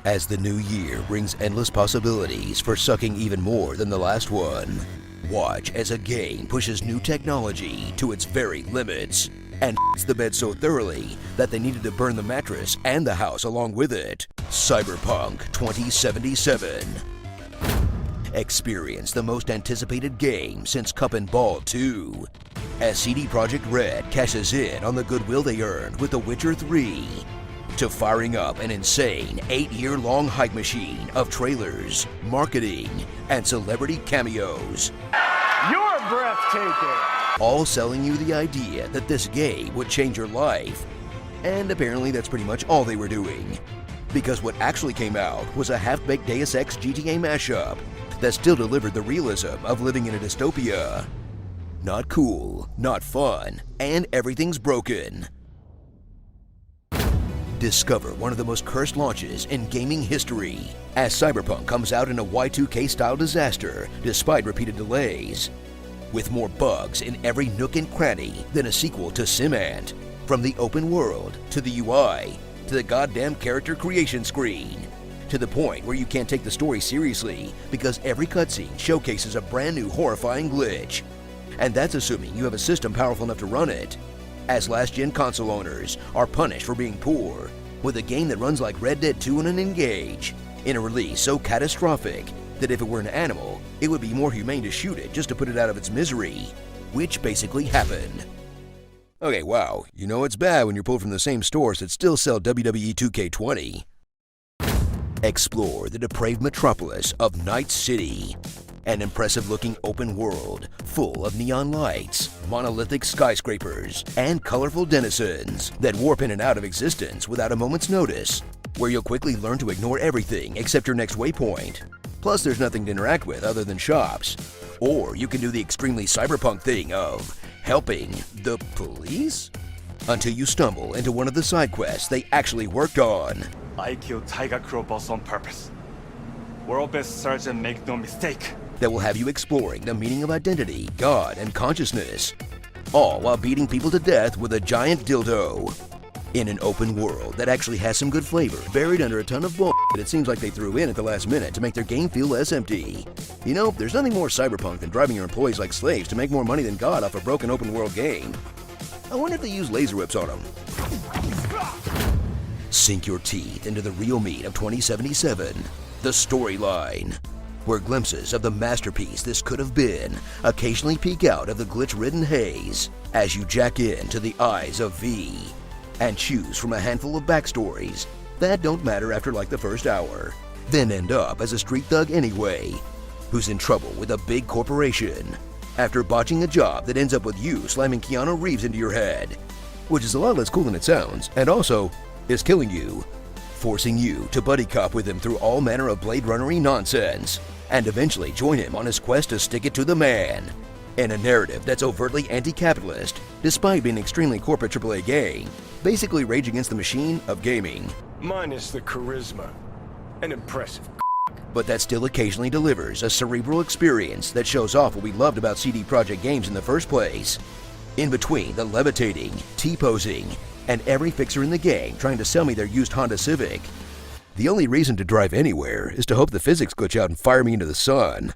As the new year brings endless possibilities for sucking even more than the last one, watch as a game pushes new technology to its very limits and f***s the bed so thoroughly that they needed to burn the mattress and the house along with it. Cyberpunk 2077. Experience the most anticipated game since Cup and Ball 2, as CD Projekt Red cashes in on the goodwill they earned with The Witcher 3, to firing up an insane 8-year-long hype machine of trailers, marketing, and celebrity cameos. You're breathtaking! All selling you the idea that this game would change your life. And apparently that's pretty much all they were doing. Because what actually came out was a half-baked Deus Ex GTA mashup that still delivered the realism of living in a dystopia. Not cool, not fun, and everything's broken. Discover one of the most cursed launches in gaming history as Cyberpunk comes out in a Y2K-style disaster despite repeated delays. With more bugs in every nook and cranny than a sequel to SimAnt. From the open world, to the UI, to the goddamn character creation screen. To the point where you can't take the story seriously because every cutscene showcases a brand new horrifying glitch. And that's assuming you have a system powerful enough to run it. As last-gen console owners are punished for being poor, with a game that runs like Red Dead 2 in an Engage, in a release so catastrophic that if it were an animal, it would be more humane to shoot it just to put it out of its misery, which basically happened. Okay, wow, you know it's bad when you're pulled from the same stores that still sell WWE 2K20. Explore the depraved metropolis of Night City, an impressive-looking open world full of neon lights, monolithic skyscrapers, and colorful denizens that warp in and out of existence without a moment's notice, where you'll quickly learn to ignore everything except your next waypoint. Plus, there's nothing to interact with other than shops. Or you can do the extremely cyberpunk thing of helping the police? Until you stumble into one of the side quests they actually worked on. I killed Tiger Crow boss on purpose. World best surgeon, make no mistake. That will have you exploring the meaning of identity, God, and consciousness. All while beating people to death with a giant dildo. In an open world that actually has some good flavor, buried under a ton of bull that it seems like they threw in at the last minute to make their game feel less empty. You know, there's nothing more cyberpunk than driving your employees like slaves to make more money than God off a broken open world game. I wonder if they use laser whips on them. Sink your teeth into the real meat of 2077, the storyline, where glimpses of the masterpiece this could have been occasionally peek out of the glitch-ridden haze as you jack into the eyes of V and choose from a handful of backstories that don't matter after like the first hour, then end up as a street thug anyway, who's in trouble with a big corporation after botching a job that ends up with you slamming Keanu Reeves into your head, which is a lot less cool than it sounds, and also is killing you, forcing you to buddy cop with him through all manner of Blade Runner-y nonsense, and eventually join him on his quest to stick it to the man, in a narrative that's overtly anti-capitalist, despite being an extremely corporate AAA game, basically Rage Against the Machine of gaming. Minus the charisma. An impressive But that still occasionally delivers a cerebral experience that shows off what we loved about CD Projekt games in the first place. In between the levitating, T-posing, and every fixer in the game trying to sell me their used Honda Civic, the only reason to drive anywhere is to hope the physics glitch out and fire me into the sun.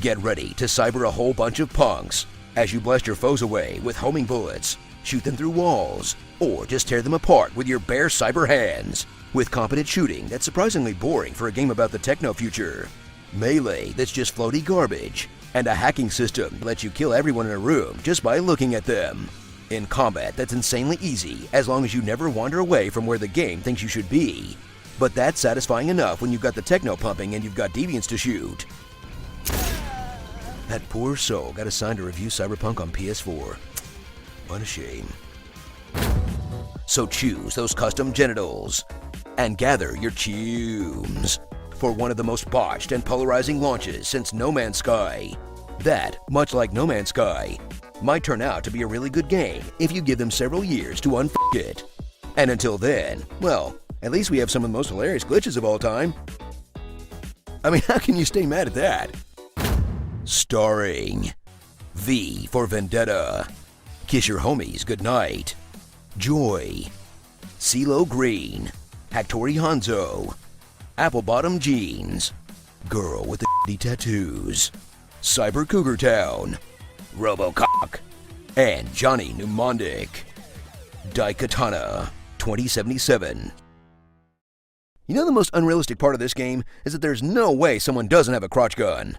Get ready to cyber a whole bunch of punks as you blast your foes away with homing bullets, shoot them through walls, or just tear them apart with your bare cyber hands, with competent shooting that's surprisingly boring for a game about the techno future, melee that's just floaty garbage, and a hacking system that lets you kill everyone in a room just by looking at them. In combat that's insanely easy as long as you never wander away from where the game thinks you should be. But that's satisfying enough when you've got the techno pumping and you've got deviants to shoot. That poor soul got assigned to review Cyberpunk on PS4. What a shame. So choose those custom genitals and gather your tunes for one of the most botched and polarizing launches since No Man's Sky. That, much like No Man's Sky, might turn out to be a really good game if you give them several years to unf it. And until then, well, at least we have some of the most hilarious glitches of all time. I mean, how can you stay mad at that? Starring V for Vendetta, Kiss Your Homies Goodnight, Joy, CeeLo Green, Hattori Hanzo, Apple Bottom Jeans, Girl with the tattoos, Cyber Cougar Town, Robocock, and Johnny Mnemonic. Daikatana 2077. You know the most unrealistic part of this game is that there's no way someone doesn't have a crotch gun.